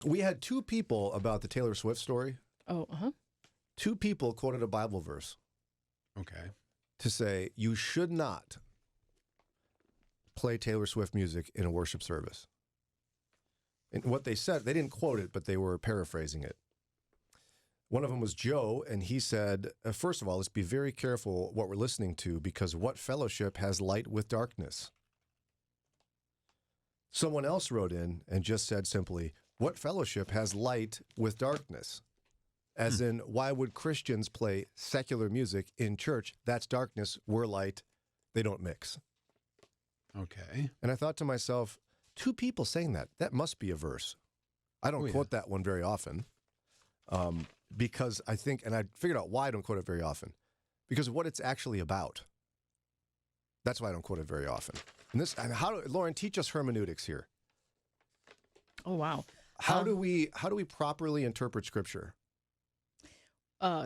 We had two people about the Taylor Swift story. Oh, uh-huh. Two people quoted a Bible verse Okay. to say you should not play Taylor Swift music in a worship service. And what they said, they didn't quote it, but they were paraphrasing it. One of them was Joe, and he said, first of all, let's be very careful what we're listening to, because what fellowship has light with darkness? Someone else wrote in and just said simply, what fellowship has light with darkness? As in, why would Christians play secular music in church? That's darkness, we're light, they don't mix. Okay. And I thought to myself, two people saying that must be a verse. I don't quote that one very often. Because I think, and I figured out why I don't quote it very often, because of what it's actually about. That's why I don't quote it very often. And Lauren, teach us hermeneutics here. Oh, wow. How do we properly interpret Scripture?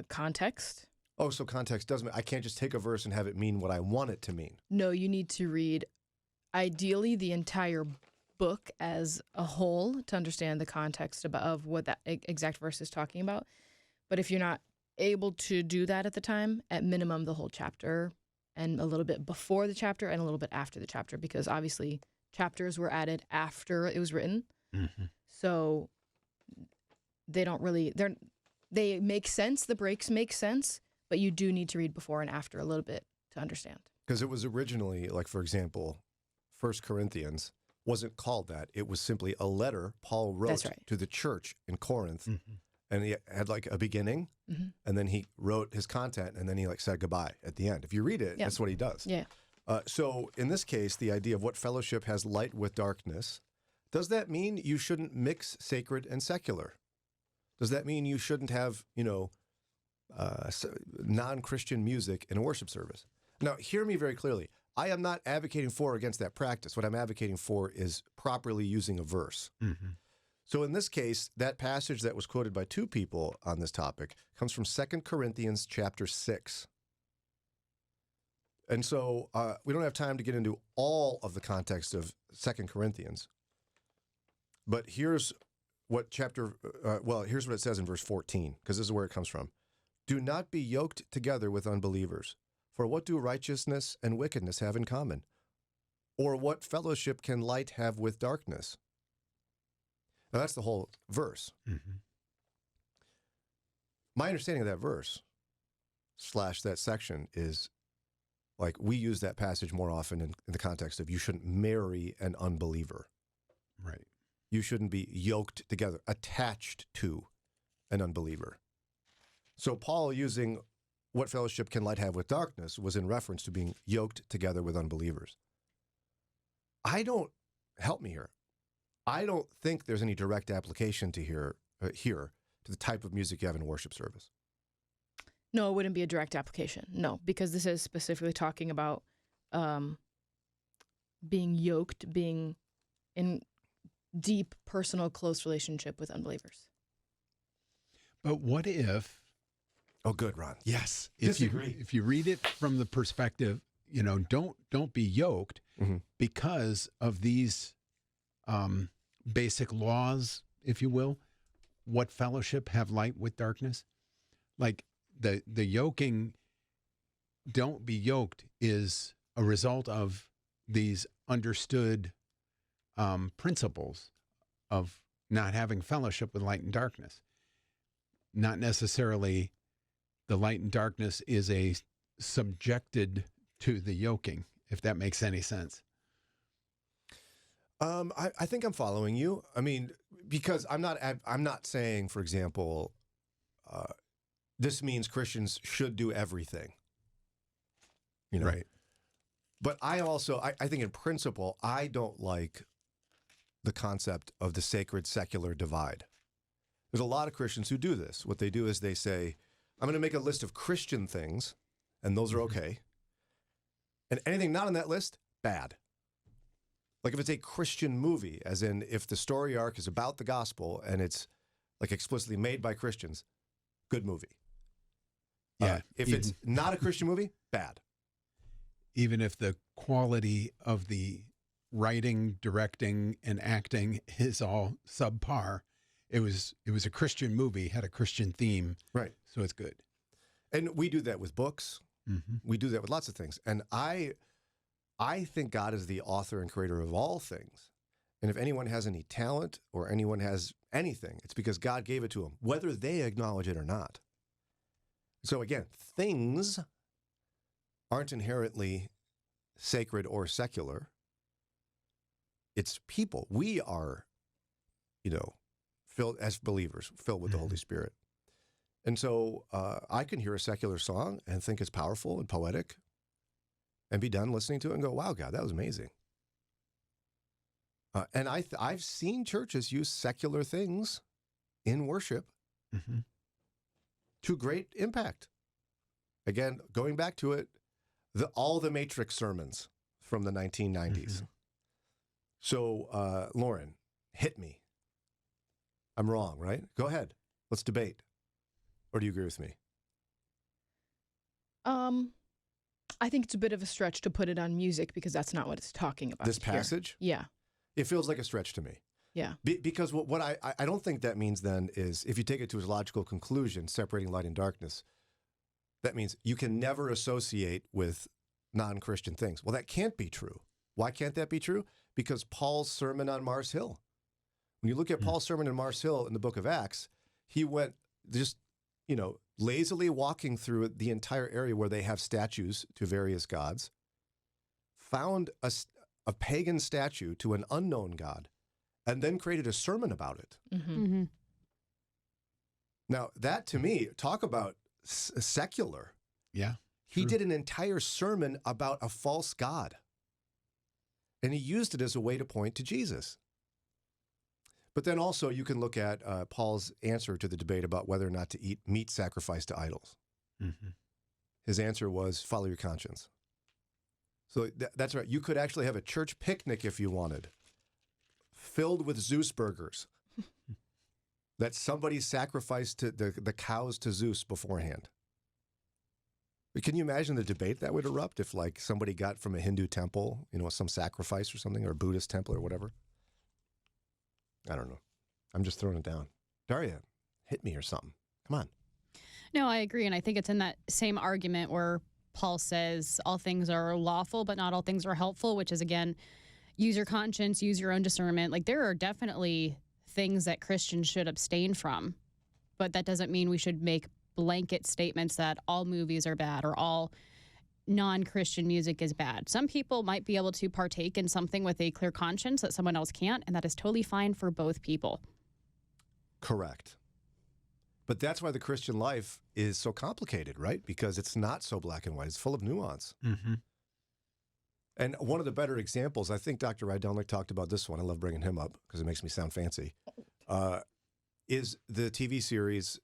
Context. Oh, so context doesn't. I can't just take a verse and have it mean what I want it to mean. No, you need to read, ideally, the entire book as a whole to understand the context of what that exact verse is talking about. But if you're not able to do that at the time, at minimum, the whole chapter and a little bit before the chapter and a little bit after the chapter, because obviously chapters were added after it was written. Mm-hmm. So they don't really, they make sense. The breaks make sense, but you do need to read before and after a little bit to understand. Because it was originally, like, for example, 1 Corinthians wasn't called that. It was simply a letter Paul wrote to the church in Corinth. Mm-hmm. And he had like a beginning, and then he wrote his content, and then he like said goodbye at the end. If you read it, that's what he does. Yeah. So in this case, the idea of what fellowship has light with darkness, does that mean you shouldn't mix sacred and secular? Does that mean you shouldn't have, non-Christian music in a worship service? Now, hear me very clearly. I am not advocating for or against that practice. What I'm advocating for is properly using a verse. Mm-hmm. So in this case, that passage that was quoted by two people on this topic comes from 2 Corinthians chapter 6. And so we don't have time to get into all of the context of 2 Corinthians. But here's what here's what it says in verse 14, because this is where it comes from. Do not be yoked together with unbelievers. For what do righteousness and wickedness have in common? Or what fellowship can light have with darkness? Now, that's the whole verse. Mm-hmm. My understanding of that verse / that section is, like, we use that passage more often in the context of you shouldn't marry an unbeliever. Right. You shouldn't be yoked together, attached to an unbeliever. So Paul using what fellowship can light have with darkness was in reference to being yoked together with unbelievers. Help me here. I don't think there's any direct application to here to the type of music you have in a worship service. No, it wouldn't be a direct application. No, because this is specifically talking about being yoked, being in deep, personal, close relationship with unbelievers. But what if... Oh, good, Ron. Yes. If you read it from the perspective, don't be yoked because of these basic laws, if you will. What fellowship have light with darkness? Like the yoking, don't be yoked, is a result of these understood principles of not having fellowship with light and darkness. Not necessarily the light and darkness is subjected to the yoking, if that makes any sense. I think I'm following you. I mean, because I'm not saying, for example, this means Christians should do everything. Right. But I think in principle, I don't like the concept of the sacred secular divide. There's a lot of Christians who do this. What they do is they say, I'm going to make a list of Christian things, and those are okay. And anything not on that list, bad. Like if it's a Christian movie, as in if the story arc is about the gospel and it's like explicitly made by Christians, good movie. Yeah. If it's not a Christian movie, bad. Even if the quality of the writing, directing, and acting is all subpar, it was a Christian movie, had a Christian theme, Right. so it's good. And we do that with books. Mm-hmm. We do that with lots of things. And I think God is the author and creator of all things. And if anyone has any talent or anyone has anything, it's because God gave it to them, whether they acknowledge it or not. So again, things aren't inherently sacred or secular. It's people. We are, filled as believers, filled with the Holy Spirit. And so I can hear a secular song and think it's powerful and poetic and be done listening to it and go, wow, God, that was amazing. And I've seen churches use secular things in worship Mm-hmm. to great impact. Again, going back to it, all the Matrix sermons from the 1990s. Mm-hmm. So, Lauren, hit me. I'm wrong, right? Go ahead. Let's debate. Or do you agree with me? I think it's a bit of a stretch to put it on music because that's not what it's talking about. This here. passage? Yeah. It feels like a stretch to me. Yeah. Because what I don't think that means then is, if you take it to its logical conclusion, separating light and darkness, that means you can never associate with non-Christian things. Well, that can't be true. Why can't that be true? Because Paul's sermon on Mars Hill. When you look at Paul's sermon on Mars Hill in the book of Acts, he went just, lazily walking through the entire area where they have statues to various gods, found a pagan statue to an unknown god, and then created a sermon about it. Mm-hmm. Mm-hmm. Now, that to me, talk about secular. Yeah. He True. did an entire sermon about a false god, and he used it as a way to point to Jesus. But then also you can look at Paul's answer to the debate about whether or not to eat meat sacrificed to idols. Mm-hmm. His answer was, follow your conscience. So that's right. You could actually have a church picnic if you wanted, filled with Zeus burgers that somebody sacrificed to the cows to Zeus beforehand. But can you imagine the debate that would erupt if somebody got from a Hindu temple, some sacrifice or something, or a Buddhist temple or whatever? I don't know. I'm just throwing it down. Daria, hit me or something. Come on. No, I agree. And I think it's in that same argument where Paul says all things are lawful, but not all things are helpful, which is, again, use your conscience, use your own discernment. There are definitely things that Christians should abstain from, but that doesn't mean we should make blanket statements that all movies are bad or all non-Christian music is bad. Some people might be able to partake in something with a clear conscience that someone else can't, and that is totally fine for both people. Correct. But that's why the Christian life is so complicated, right? Because it's not so black and white. It's full of nuance. Mm-hmm. And one of the better examples, I think Dr. Rydonic talked about this one. I love bringing him up because it makes me sound fancy, is the TV series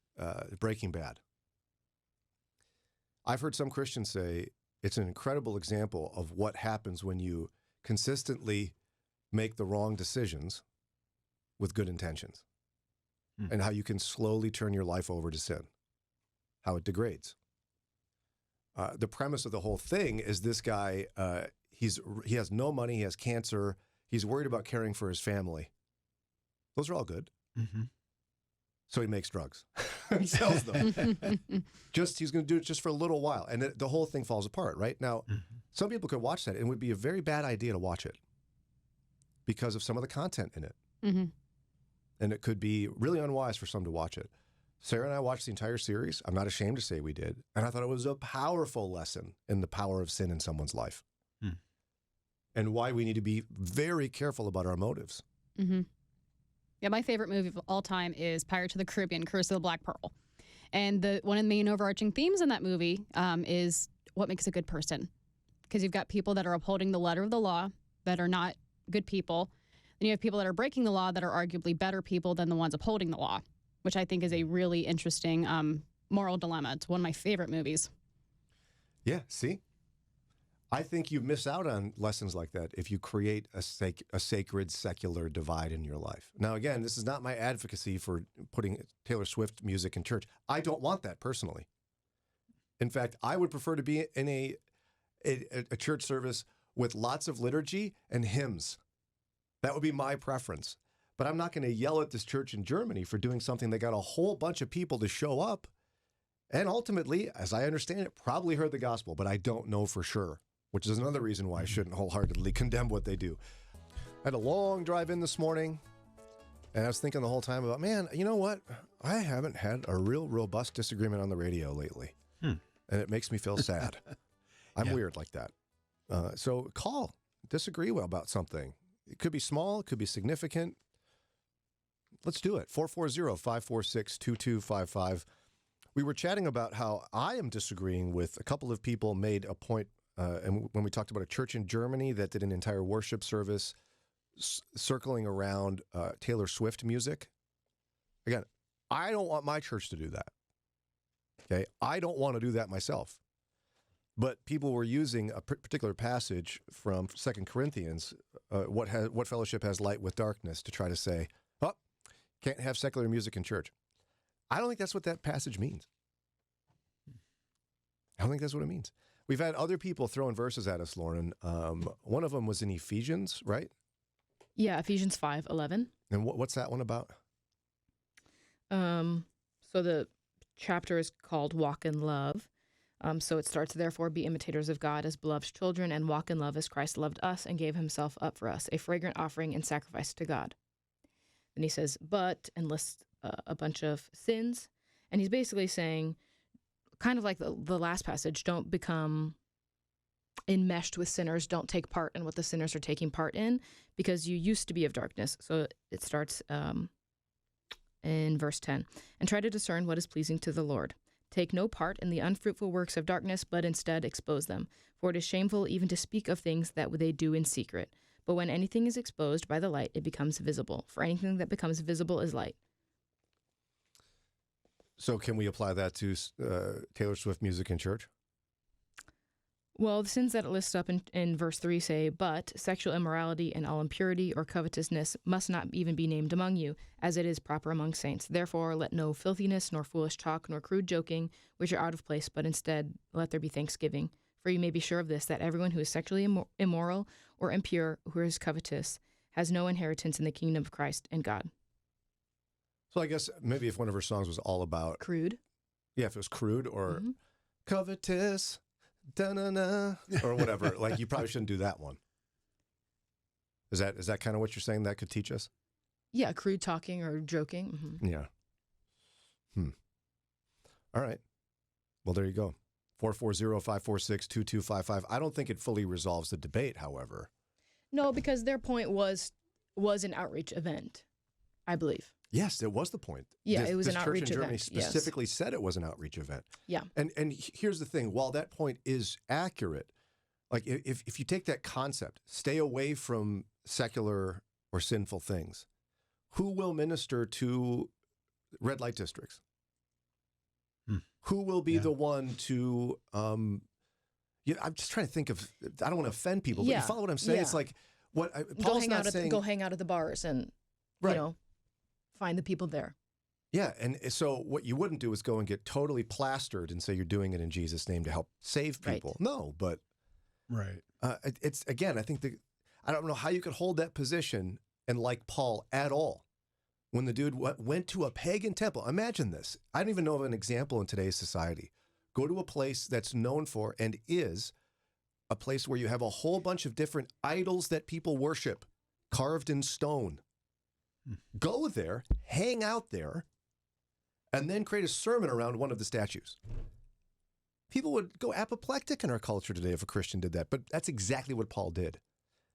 Breaking Bad. I've heard some Christians say it's an incredible example of what happens when you consistently make the wrong decisions with good intentions, and how you can slowly turn your life over to sin, how it degrades. The premise of the whole thing is this guy, he has no money, he has cancer, he's worried about caring for his family. Those are all good. Mm-hmm. So he makes drugs and sells them. He's going to do it just for a little while. And the whole thing falls apart, right? Now, some people could watch that and it would be a very bad idea to watch it because of some of the content in it. Mm-hmm. And it could be really unwise for some to watch it. Sarah and I watched the entire series. I'm not ashamed to say we did. And I thought it was a powerful lesson in the power of sin in someone's life. And why we need to be very careful about our motives. Mm-hmm. Yeah, my favorite movie of all time is Pirates of the Caribbean, Curse of the Black Pearl. And one of the main overarching themes in that movie is what makes a good person. Because you've got people that are upholding the letter of the law that are not good people. Then you have people that are breaking the law that are arguably better people than the ones upholding the law, which I think is a really interesting moral dilemma. It's one of my favorite movies. Yeah, see? I think you miss out on lessons like that if you create a sacred secular divide in your life. Now, again, this is not my advocacy for putting Taylor Swift music in church. I don't want that personally. In fact, I would prefer to be in a church service with lots of liturgy and hymns. That would be my preference. But I'm not going to yell at this church in Germany for doing something that got a whole bunch of people to show up. And ultimately, as I understand it, probably heard the gospel, but I don't know for sure, which is another reason why I shouldn't wholeheartedly condemn what they do. I had a long drive in this morning, and I was thinking the whole time about, man, you know what? I haven't had a real robust disagreement on the radio lately, and it makes me feel sad. I'm weird like that. So call, disagree about something. It could be small, it could be significant. Let's do it. 440-546-2255. We were chatting about how I am disagreeing with a couple of people made a point, and when we talked about a church in Germany that did an entire worship service circling around Taylor Swift music. Again, I don't want my church to do that. Okay, I don't want to do that myself. But people were using a particular passage from 2 Corinthians, what fellowship has light with darkness, to try to say, oh, can't have secular music in church. I don't think that's what that passage means. I don't think that's what it means. We've had other people throwing verses at us, Lauren. One of them was in Ephesians, right? Yeah, Ephesians 5:11. And what's that one about? So the chapter is called Walk in Love. So it starts, therefore, be imitators of God as beloved children and walk in love as Christ loved us and gave himself up for us, a fragrant offering and sacrifice to God. Then he says, but, and lists a bunch of sins. And he's basically saying, kind of like the last passage, don't become enmeshed with sinners. Don't take part in what the sinners are taking part in, because you used to be of darkness. So it starts in verse 10. And try to discern what is pleasing to the Lord. Take no part in the unfruitful works of darkness, but instead expose them. For it is shameful even to speak of things that they do in secret. But when anything is exposed by the light, it becomes visible. For anything that becomes visible is light. So can we apply that to Taylor Swift music in church? Well, the sins that it lists up in verse 3 say, but sexual immorality and all impurity or covetousness must not even be named among you, as it is proper among saints. Therefore, let no filthiness, nor foolish talk, nor crude joking, which are out of place, but instead let there be thanksgiving. For you may be sure of this, that everyone who is sexually immoral or impure, who is covetous, has no inheritance in the kingdom of Christ and God. So I guess maybe if one of her songs was all about... Crude? Yeah, if it was crude or covetous, da-na-na, or whatever, like you probably shouldn't do that one. Is that kind of what you're saying that could teach us? Yeah, crude talking or joking. Mm-hmm. Yeah. All right. Well, there you go. 440-546-2255. I don't think it fully resolves the debate, however. No, because their point was an outreach event, I believe. Yes, it was the point. Yeah, it was an outreach This church in Germany event, specifically said it was an outreach event. Yeah. And here's the thing. While that point is accurate, like if you take that concept, stay away from secular or sinful things, who will minister to red light districts? Who will be the one to, I'm just trying to think of, I don't want to offend people, but you follow what I'm saying? Yeah. It's like, Paul's not saying... Go hang out at the bars and, find the people there. Yeah, and so what you wouldn't do is go and get totally plastered and say you're doing it in Jesus' name to help save people. Right. No, but Right. It's again, I think I don't know how you could hold that position and like Paul at all when the dude went to a pagan temple. Imagine this. I don't even know of an example in today's society. Go to a place that's known for and is a place where you have a whole bunch of different idols that people worship, carved in stone. Go there, hang out there, and then create a sermon around one of the statues. People would go apoplectic in our culture today if a Christian did that, but that's exactly what Paul did.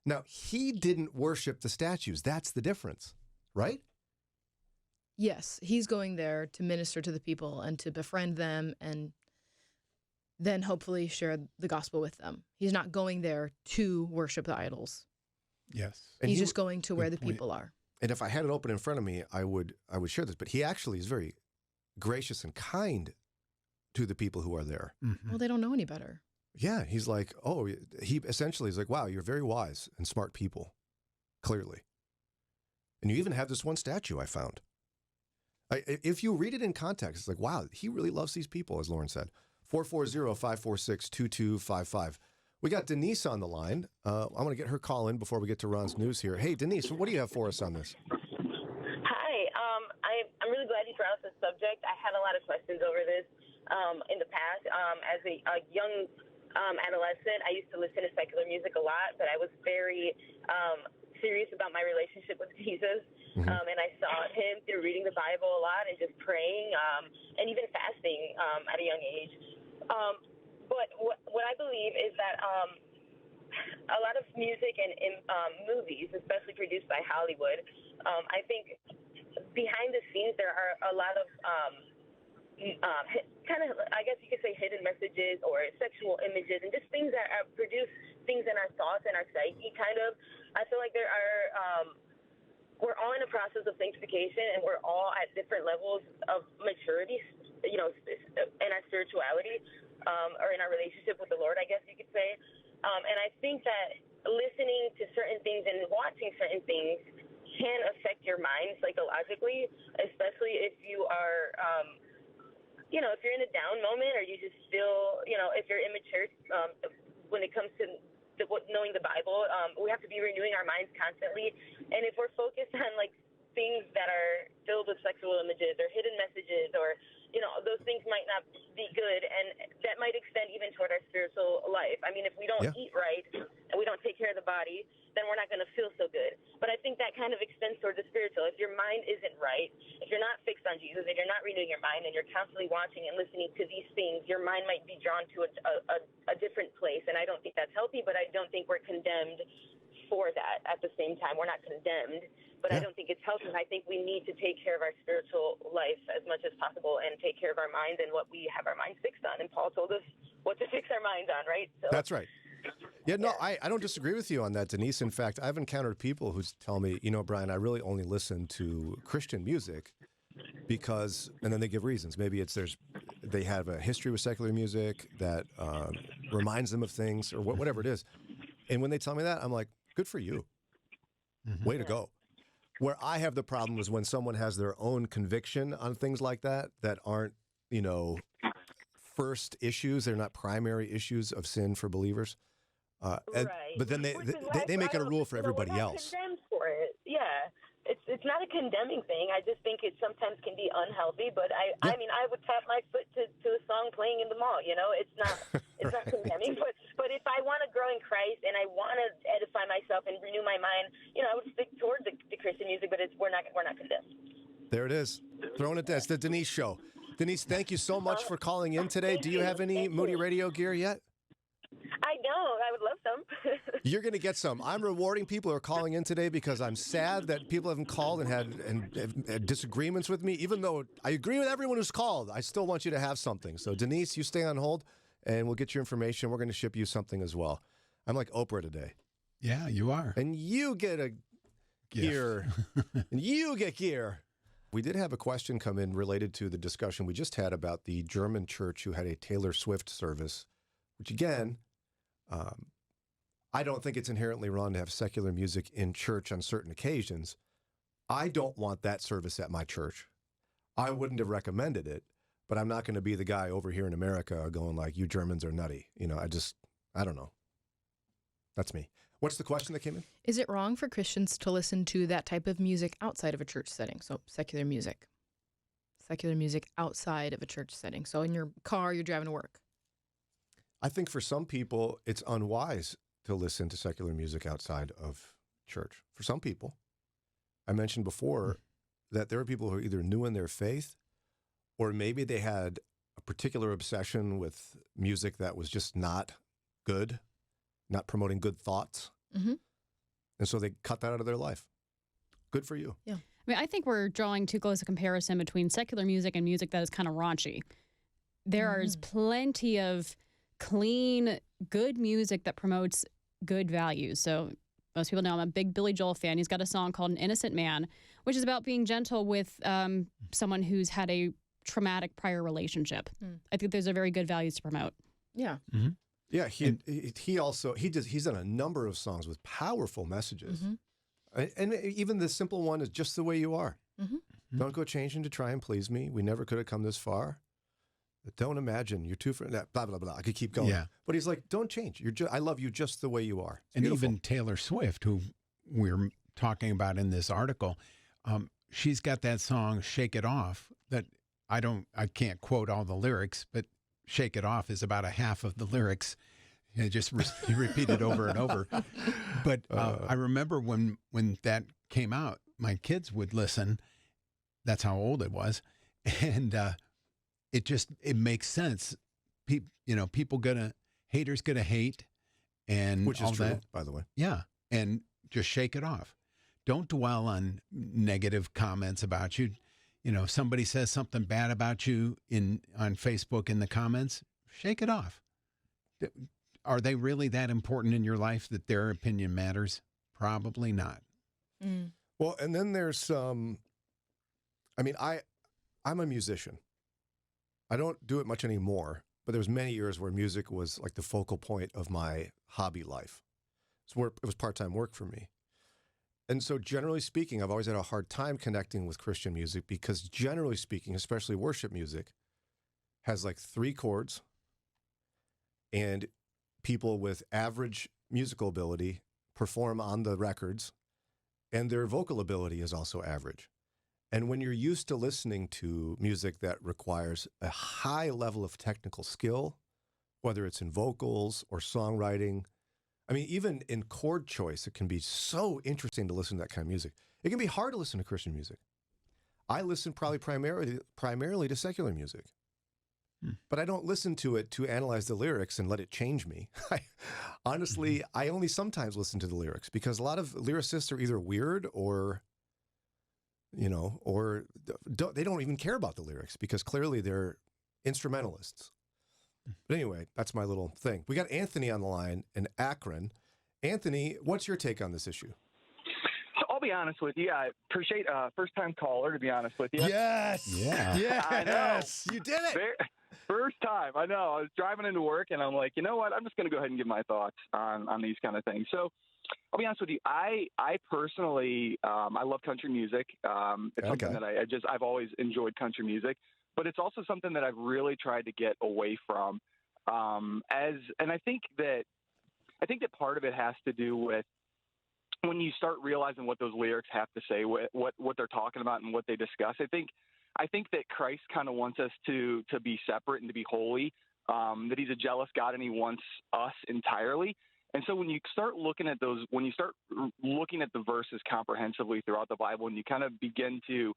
Now, he didn't worship the statues. That's the difference, right? Yes, he's going there to minister to the people and to befriend them and then hopefully share the gospel with them. He's not going there to worship the idols. Yes. And He's just going to where the point. people are. And if I had it open in front of me, I would share this. But he actually is very gracious and kind to the people who are there. Mm-hmm. Well, they don't know any better. Yeah, he's like, he essentially is like, wow, you're very wise and smart people, clearly. And you even have this one statue I found. If you read it in context, it's like, wow, he really loves these people, as Lauren said. 440-546-2255. We got Denise on the line. I want to get her call in before we get to Ron's news here. Hey, Denise, what do you have for us on this? glad you brought up this subject. I had a lot of questions over this in the past. As a young adolescent, I used to listen to secular music a lot, but I was very serious about my relationship with Jesus. And I saw him through reading the Bible a lot and just praying and even fasting at a young age. But what I believe is that a lot of music and movies, especially produced by Hollywood, I think behind the scenes there are a lot of kind of, I guess you could say, hidden messages or sexual images and just things that produce things in our thoughts and our psyche. Kind of, I feel like there are. We're all in a process of sanctification, and we're all at different levels of maturity, in our spirituality, or in our relationship with the Lord, I guess you could say. And I think that listening to certain things and watching certain things can affect your mind psychologically, especially if you are, if you're in a down moment or you just feel, if you're immature when it comes to knowing the Bible. We have to be renewing our minds constantly. And if we're focused on things that are filled with sexual images or hidden messages or, those things might not be good, and that might extend even toward our spiritual life. I mean, if we don't eat right and we don't take care of the body, then we're not going to feel so good. But I think that kind of extends toward the spiritual. If your mind isn't right, if you're not fixed on Jesus and you're not renewing your mind and you're constantly watching and listening to these things, your mind might be drawn to a different place. And I don't think that's healthy, but I don't think we're condemned for that at the same time. We're not condemned, but I don't think it's healthy. I think we need to take care of our spiritual life as much as possible and take care of our mind and what we have our minds fixed on. And Paul told us what to fix our minds on, right? So that's right. Yeah, no, I don't disagree with you on that, Denise. In fact, I've encountered people who tell me, Brian, I really only listen to Christian music because, and then they give reasons. Maybe it's they have a history with secular music that reminds them of things or whatever it is. And when they tell me that, I'm like, good for you. Way to go. Where I have the problem is when someone has their own conviction on things like that aren't, first issues. They're not primary issues of sin for believers. Right. But then they make it a rule for everybody else. Condemned for it. Yeah. It's not a condemning thing. I just think it sometimes can be unhealthy. But I mean, I would tap my foot to a song playing in the mall. It's not not condemning. But if I want to grow in Christ and I want to edify myself and renew my mind, I would stick toward the Christian music. But we're not condemned. There it is. Throwing it. That's the Denise Show. Denise, thank you so much for calling in today. Do you have any Moody Radio gear yet? I don't. I would love some. You're going to get some. I'm rewarding people who are calling in today because I'm sad that people haven't called and had disagreements with me. Even though I agree with everyone who's called, I still want you to have something. So, Denise, you stay on hold, and we'll get your information. We're going to ship you something as well. I'm like Oprah today. Yeah, you are. And you get a gear. And you get gear. We did have a question come in related to the discussion we just had about the German church who had a Taylor Swift service, which again, I don't think it's inherently wrong to have secular music in church on certain occasions. I don't want that service at my church. I wouldn't have recommended it, but I'm not going to be the guy over here in America going like, you Germans are nutty. I don't know. That's me. What's the question that came in? Is it wrong for Christians to listen to that type of music outside of a church setting? So secular music. Secular music outside of a church setting. So in your car, you're driving to work. I think for some people, it's unwise to listen to secular music outside of church. For some people. I mentioned before that there are people who are either new in their faith or maybe they had a particular obsession with music that was just not good, not promoting good thoughts. Mm-hmm. And so they cut that out of their life. Good for you. Yeah. I mean, I think we're drawing too close a comparison between secular music and music that is kind of raunchy. There is plenty of clean, good music that promotes good values. So most people know I'm a big Billy Joel fan. He's got a song called An Innocent Man, which is about being gentle with someone who's had a traumatic prior relationship. I think those are very good values to promote. Yeah. Mm-hmm. Yeah, he's done a number of songs with powerful messages. And even the simple one is just the way you are. Don't go changing to try and please me. We never could have come this far. Don't imagine you're too blah blah blah. I could keep going. Yeah. But he's like, don't change. I love you just the way you are. It's and beautiful. Even Taylor Swift, who we're talking about in this article, she's got that song "Shake It Off" that I can't quote all the lyrics, but "Shake It Off" is about a half of the lyrics. You just repeat it over and over. But I remember when that came out, my kids would listen. That's how old it was, and it makes sense. Haters gonna hate, and Which is all true, that. by the way. Yeah, and just shake it off. Don't dwell on negative comments about you. Somebody says something bad about you on Facebook in the comments, shake it off. Are they really that important in your life that their opinion matters? Probably not. Mm. Well, and then there's I'm a musician. I don't do it much anymore, but there was many years where music was like the focal point of my hobby life. It was part-time work for me. And so generally speaking, I've always had a hard time connecting with Christian music because generally speaking, especially worship music, has like 3 chords, and people with average musical ability perform on the records, and their vocal ability is also average. And when you're used to listening to music that requires a high level of technical skill, whether it's in vocals or songwriting, even in chord choice, it can be so interesting to listen to that kind of music. It can be hard to listen to Christian music. I listen probably primarily to secular music. But I don't listen to it to analyze the lyrics and let it change me. Honestly, I only sometimes listen to the lyrics because a lot of lyricists are either weird or they don't even care about the lyrics because clearly they're instrumentalists. But anyway, that's my little thing. We got Anthony on the line in Akron. Anthony, what's your take on this issue? I'll be honest with you. I appreciate first-time caller, to be honest with you. Yes. Yeah. Yes. I know. You did it. First time. I know. I was driving into work, and I'm like, you know what? I'm just going to go ahead and give my thoughts on these kind of things. So I'll be honest with you. I personally, I love country music. It's something that I've always enjoyed country music, but it's also something that I've really tried to get away from. And I think that part of it has to do with when you start realizing what those lyrics have to say, what they're talking about and what they discuss. I think that Christ kind of wants us to be separate and to be holy, that he's a jealous God and he wants us entirely. And so when you start looking at the verses comprehensively throughout the Bible, and you kind of begin to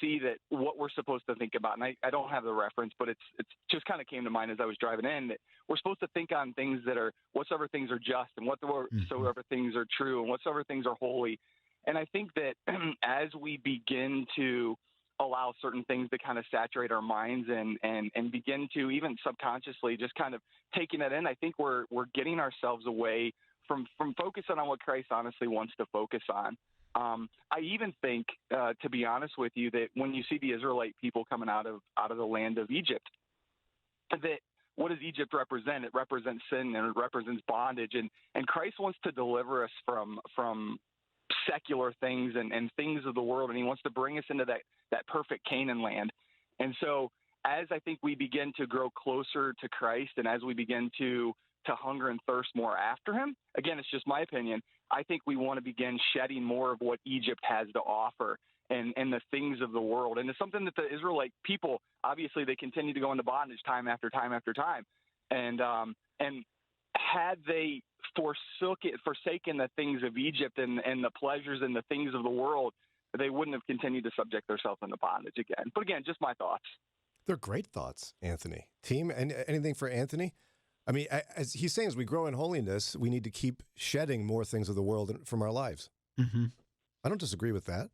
see that what we're supposed to think about, and I don't have the reference, but it's just kind of came to mind as I was driving in, that we're supposed to think on things that are whatsoever things are just, and whatsoever things are true, and whatsoever things are holy. And I think that as we begin to allow certain things to kind of saturate our minds and begin to even subconsciously just kind of taking that in, I think we're getting ourselves away from focusing on what Christ honestly wants to focus on. I even think, to be honest with you, that when you see the Israelite people coming out of the land of Egypt, that what does Egypt represent? It represents sin and it represents bondage, and Christ wants to deliver us from secular things and things of the world, and he wants to bring us into that perfect Canaan land. And so as I think we begin to grow closer to Christ, and as we begin to hunger and thirst more after him, again, it's just my opinion, I think we want to begin shedding more of what Egypt has to offer and the things of the world. And it's something that the Israelite people, obviously they continue to go into bondage time after time after time. And had they forsaken the things of Egypt and the pleasures and the things of the world, they wouldn't have continued to subject themselves into bondage again. But again, just my thoughts. They're great thoughts, Anthony. Team, and anything for Anthony? As he's saying, as we grow in holiness, we need to keep shedding more things of the world from our lives. Mm-hmm. I don't disagree with that.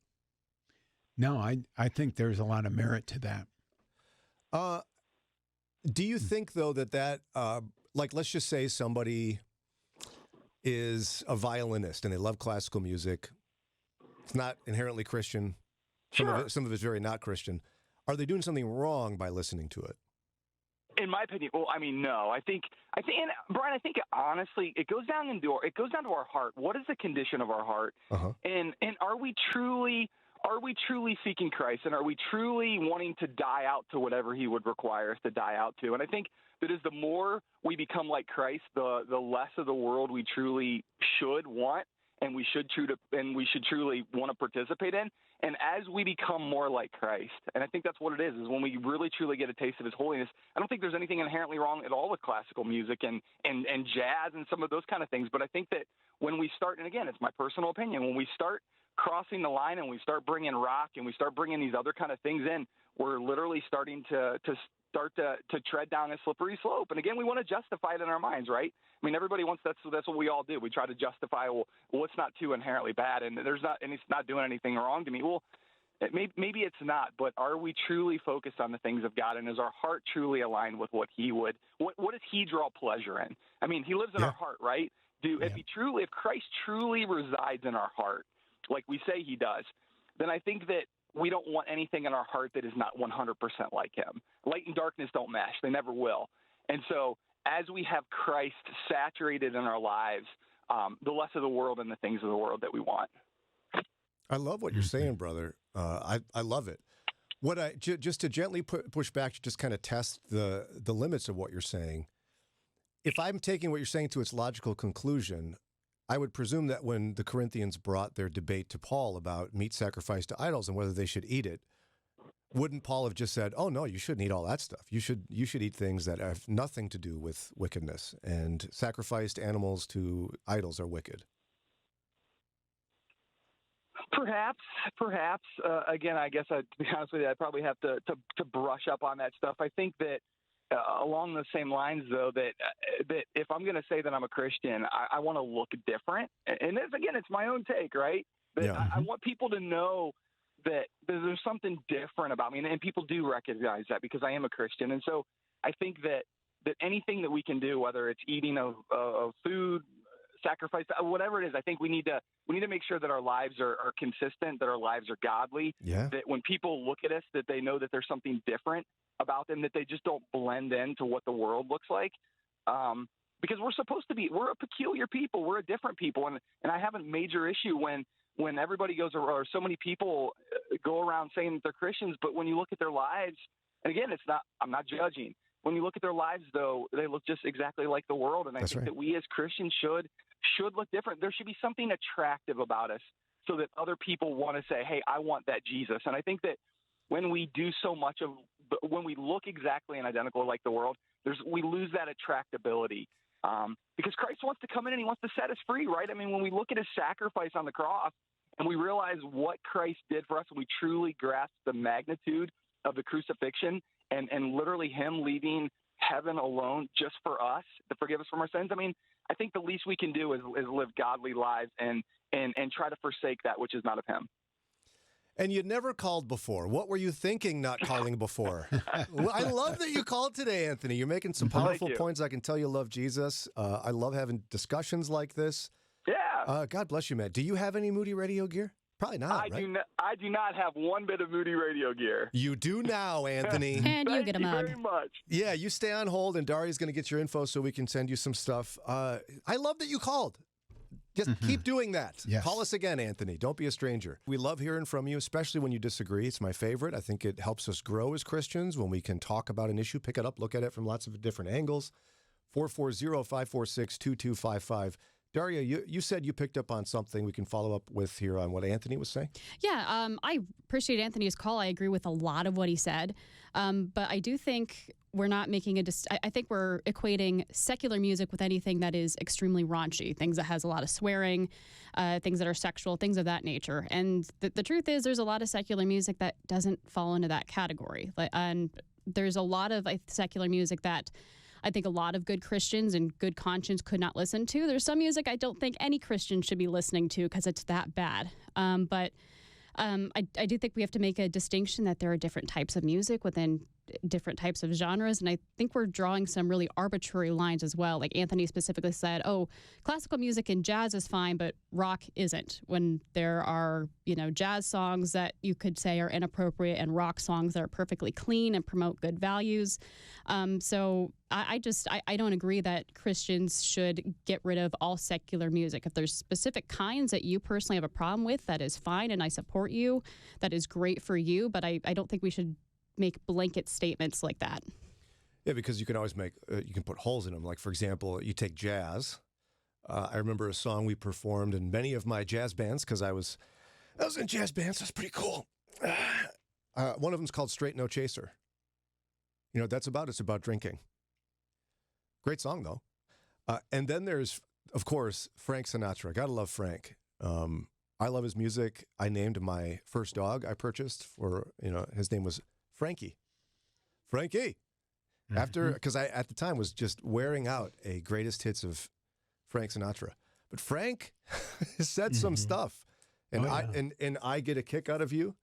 No, I think there's a lot of merit to that. Do you think, though, that let's just say somebody is a violinist and they love classical music. It's not inherently Christian. Some of it's very not Christian. Are they doing something wrong by listening to it? In my opinion, no. I think, and Brian, I think honestly, it goes down to our heart. What is the condition of our heart? Uh-huh. And are we truly seeking Christ, and are we truly wanting to die out to whatever he would require us to die out to? And I think that as the more we become like Christ, the less of the world we truly should want and we should truly want to participate in. And as we become more like Christ, and I think that's what it is when we really truly get a taste of his holiness. I don't think there's anything inherently wrong at all with classical music and jazz and some of those kind of things. But I think that when we start, and again, it's my personal opinion, when we start crossing the line and we start bringing rock and we start bringing these other kind of things in, we're literally starting to tread down a slippery slope. And again, we want to justify it in our minds, right? I mean, everybody wants that's what we all do. We try to justify, well, it's not too inherently bad, and it's not doing anything wrong to me. Well, maybe it's not, but are we truly focused on the things of God, and is our heart truly aligned with what He would? What does He draw pleasure in? I mean, He lives in our heart, right? If Christ truly resides in our heart, like we say He does, then I think that we don't want anything in our heart that is not 100% like Him. Light and darkness don't mesh. They never will. And so as we have Christ saturated in our lives, the less of the world and the things of the world that we want. I love what you're saying, brother. I love it. Just to gently push back, to just kind of test the limits of what you're saying. If I'm taking what you're saying to its logical conclusion, I would presume that when the Corinthians brought their debate to Paul about meat sacrificed to idols and whether they should eat it, wouldn't Paul have just said, "Oh no, you shouldn't eat all that stuff. You should eat things that have nothing to do with wickedness, and sacrificed animals to idols are wicked." Perhaps. Again, I guess to be honest with you, I probably have to brush up on that stuff. I think that along the same lines, though, that if I'm going to say that I'm a Christian, I want to look different. And it's my own take, right? That I want people to know that there's something different about me, and people do recognize that because I am a Christian. And so I think that anything that we can do, whether it's eating of food, sacrifice, whatever it is, I think we need to make sure that our lives are consistent, that our lives are godly, that when people look at us, that they know that there's something different about them, that they just don't blend into what the world looks like. Because we're a peculiar people. We're a different people. And I have a major issue when everybody goes, or so many people go around saying that they're Christians, but when you look at their lives, and again, I'm not judging. When you look at their lives, though, they look just exactly like the world. And I think that we as Christians should look different. There should be something attractive about us so that other people want to say, hey, I want that Jesus. And I think that when we do so much when we look exactly and identical like the world, we lose that attractability. Because Christ wants to come in and He wants to set us free, right? I mean, when we look at His sacrifice on the cross and we realize what Christ did for us, and we truly grasp the magnitude of the crucifixion and literally Him leaving heaven alone just for us to forgive us from our sins. I mean, I think the least we can do is live godly lives and try to forsake that which is not of Him. And you never called before. What were you thinking not calling before? Well, I love that you called today, Anthony. You're making some powerful points. I can tell you love Jesus. I love having discussions like this. Yeah. God bless you, man. Do you have any Moody radio gear? Probably not, right? I do not have one bit of Moody radio gear. You do now, Anthony. And you get a mug. Thank you very much. Yeah, you stay on hold, and Daria's going to get your info so we can send you some stuff. I love that you called. Just keep doing that. Yes. Call us again, Anthony. Don't be a stranger. We love hearing from you, especially when you disagree. It's my favorite. I think it helps us grow as Christians when we can talk about an issue, pick it up, look at it from lots of different angles. 440-546-2255. Daria, you said you picked up on something we can follow up with here on what Anthony was saying. Yeah, I appreciate Anthony's call. I agree with a lot of what he said. But I do think we're not making I think we're equating secular music with anything that is extremely raunchy, things that has a lot of swearing, things that are sexual, things of that nature. And the truth is there's a lot of secular music that doesn't fall into that category. And there's a lot of secular music that I think a lot of good Christians and good conscience could not listen to. There's some music I don't think any Christian should be listening to because it's that bad. But I do think we have to make a distinction that there are different types of music within different types of genres. And I think we're drawing some really arbitrary lines as well. Like Anthony specifically said, oh, classical music and jazz is fine, but rock isn't. When there are, jazz songs that you could say are inappropriate and rock songs that are perfectly clean and promote good values. So I don't agree that Christians should get rid of all secular music. If there's specific kinds that you personally have a problem with, that is fine, and I support you. That is great for you, but I don't think we should make blanket statements like that. Yeah, because you can always you can put holes in them. Like, for example, you take jazz. I remember a song we performed in many of my jazz bands because I was in jazz bands. That's pretty cool. One of them's called Straight No Chaser. You know what that's about? It's about drinking. Great song, though. And then there's, of course, Frank Sinatra. Gotta love Frank. I love his music. I named my first dog I purchased for, his name was Frankie. Frankie. Because I, at the time, was just wearing out a greatest hits of Frank Sinatra. But Frank said some stuff. And I get a kick out of you.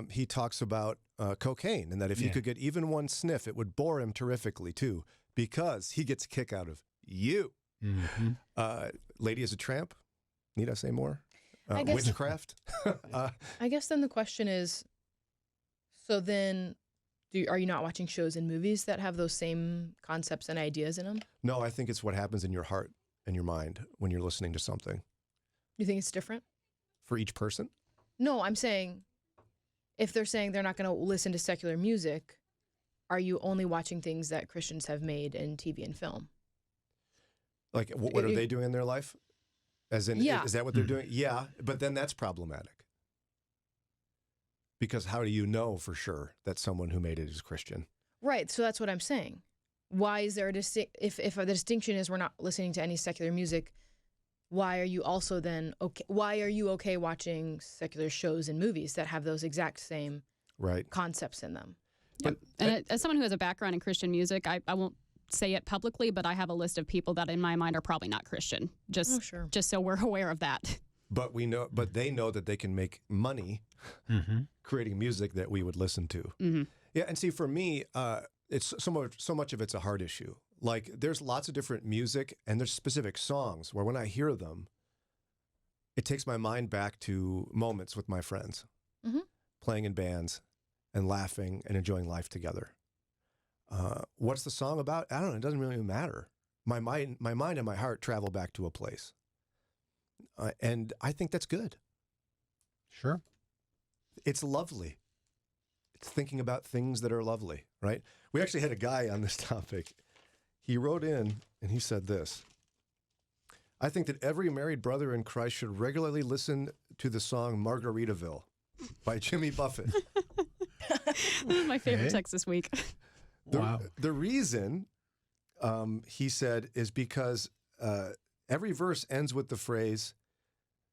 He talks about cocaine and that if he could get even one sniff, it would bore him terrifically, too, because he gets a kick out of you. Lady is a Tramp. Need I say more? I guess, witchcraft. I guess then the question is, so then are you not watching shows and movies that have those same concepts and ideas in them? No, I think it's what happens in your heart and your mind when you're listening to something. You think it's different? For each person? No, I'm saying if they're saying they're not going to listen to secular music, are you only watching things that Christians have made in TV and film? Like, what are they doing in their life? As in, is that what they're doing? Yeah, but then that's problematic. Because how do you know for sure that someone who made it is Christian? Right, so that's what I'm saying. Why is there a if the distinction is we're not listening to any secular music, why are you also then okay? Why are you okay watching secular shows and movies that have those exact same concepts in them? Yep. And as someone who has a background in Christian music, I won't say it publicly, but I have a list of people that in my mind are probably not Christian. Just so we're aware of that. But they know that they can make money creating music that we would listen to. Yeah, and see, for me, it's so much of it's a heart issue. Like, there's lots of different music, and there's specific songs where when I hear them, it takes my mind back to moments with my friends, playing in bands and laughing and enjoying life together. What's the song about? I don't know. It doesn't really matter. My mind and my heart travel back to a place. And I think that's good. Sure. It's lovely. It's thinking about things that are lovely, right? We actually had a guy on this topic. He wrote in and he said this: I think that every married brother in Christ should regularly listen to the song Margaritaville by Jimmy Buffett. This is my favorite text this week. The reason, he said, is because every verse ends with the phrase,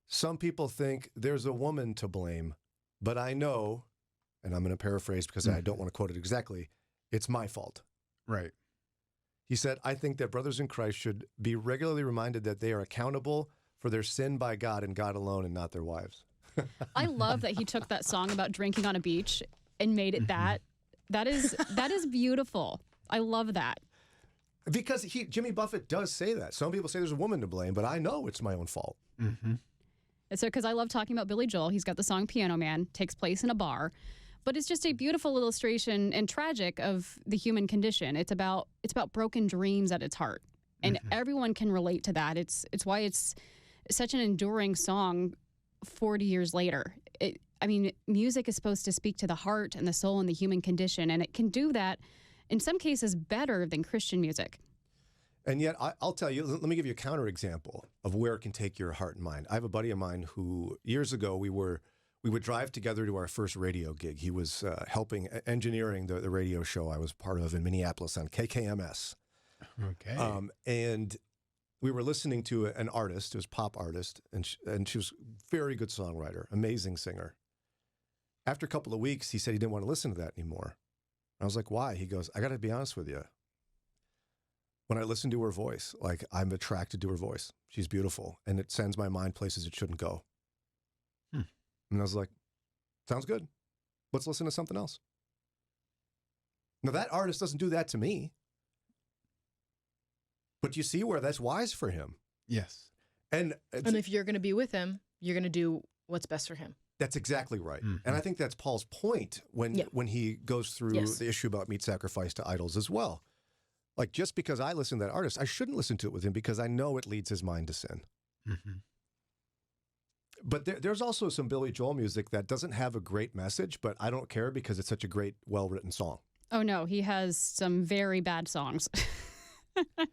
some people think there's a woman to blame, but I know, and I'm going to paraphrase because I don't want to quote it exactly, it's my fault. Right. He said, I think that brothers in Christ should be regularly reminded that they are accountable for their sin by God and God alone and not their wives. I love that he took that song about drinking on a beach and made it that. That is beautiful. I love that. Because Jimmy Buffett does say that. Some people say there's a woman to blame, but I know it's my own fault. And so, because I love talking about Billy Joel, he's got the song Piano Man, takes place in a bar. But it's just a beautiful illustration and tragic of the human condition. It's about broken dreams at its heart. And everyone can relate to that. It's why it's such an enduring song 40 years later. Music is supposed to speak to the heart and the soul and the human condition, and it can do that in some cases better than Christian music. And yet, I'll tell you, let me give you a counterexample of where it can take your heart and mind. I have a buddy of mine who, years ago, we would drive together to our first radio gig. He was helping engineering the radio show I was part of in Minneapolis on KKMS. Okay. And we were listening to an artist, it was a pop artist, and she was a very good songwriter, amazing singer. After a couple of weeks, he said he didn't want to listen to that anymore. I was like, why? He goes, I got to be honest with you. When I listen to her voice, like, I'm attracted to her voice. She's beautiful, and it sends my mind places it shouldn't go. And I was like, sounds good. Let's listen to something else. Now, that artist doesn't do that to me. But you see where that's wise for him. Yes. And if you're going to be with him, you're going to do what's best for him. That's exactly right. And I think that's Paul's point when he goes through the issue about meat sacrifice to idols as well. Like, just because I listen to that artist, I shouldn't listen to it with him because I know it leads his mind to sin. But there's also some Billy Joel music that doesn't have a great message, but I don't care because it's such a great, well-written song. Oh, no, he has some very bad songs.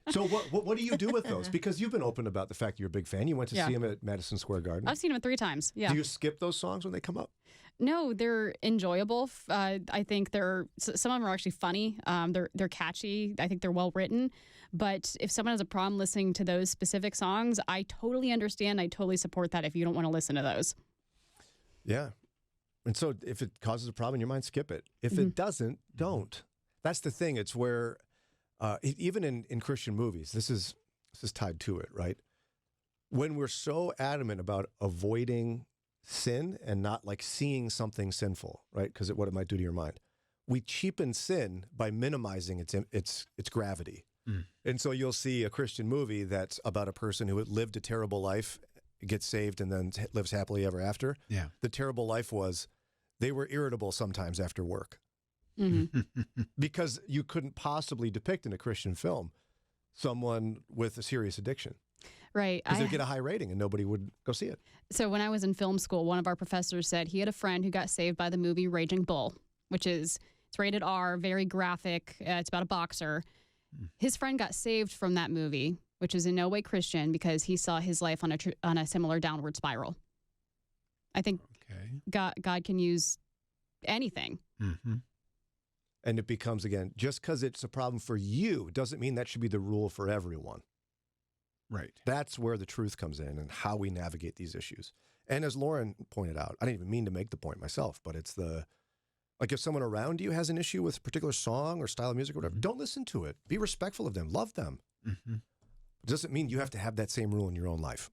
So what do you do with those? Because you've been open about the fact you're a big fan. You went to Yeah. see him at Madison Square Garden. I've seen him 3 times. Yeah. Do you skip those songs when they come up? No, they're enjoyable. I think some of them are actually funny. They're catchy. I think they're well written. But if someone has a problem listening to those specific songs, I totally understand. I totally support that if you don't want to listen to those. Yeah. And so if it causes a problem in your mind, skip it. If it doesn't, don't. That's the thing. It's where even in Christian movies, this is tied to it, right? When we're so adamant about avoiding sin and not like seeing something sinful, right? Because what it might do to your mind, we cheapen sin by minimizing its gravity. And so you'll see a Christian movie that's about a person who had lived a terrible life, gets saved, and then lives happily ever after. Yeah. The terrible life was they were irritable sometimes after work. Because you couldn't possibly depict in a Christian film someone with a serious addiction. Right. Because they'd get a high rating and nobody would go see it. So when I was in film school, one of our professors said he had a friend who got saved by the movie Raging Bull, which it's rated R, very graphic. It's about a boxer. His friend got saved from that movie, which is in no way Christian, because he saw his life on a similar downward spiral. I think God can use anything. Mm-hmm. And it becomes, again, just because it's a problem for you doesn't mean that should be the rule for everyone. Right. That's where the truth comes in and how we navigate these issues. And as Lauren pointed out, I didn't even mean to make the point myself, but it's like if someone around you has an issue with a particular song or style of music or whatever, don't listen to it. Be respectful of them. Love them. It doesn't mean you have to have that same rule in your own life.